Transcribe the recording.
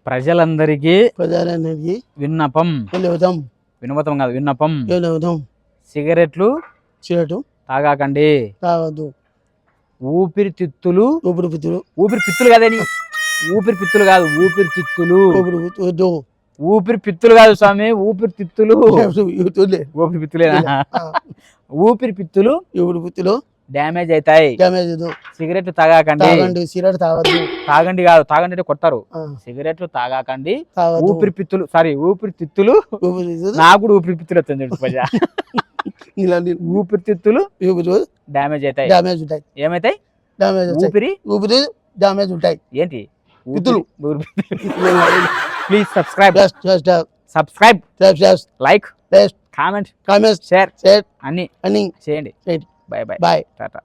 ప్రజలందరికీ విన్నపం వినోదం కాదు విన్నపం సిగరెట్లు తాగాకండి తాగద్దు ఊపిరితిత్తులు కాదని ఊపిరితిత్తులు కాదు ఊపిరితిత్తులు కాదు స్వామి ఊపిరితిత్తులు ఊపిరితిత్తులేనా ఊపిరితిత్తులు డ్యామేజ్ అవుతాయి సిగరెట్లు తాగాకండి సిగరెట్ తాగద్దు తాగండి కాదు తాగండి అంటే కొట్టారు సిగరెట్లు తాగాకండి ఊపిరితిత్తులు నాకు కూడా ఊపిరితిత్తులు వస్తుంది ఊపిరితిత్తులు డ్యామేజ్ అవుతాయి ఏమైతాయి ఊపిరి డ్యామేజ్ ఉంటాయి ఏంటి please subscribe like comment share అన్ని చేయండి బాయ్ టాటా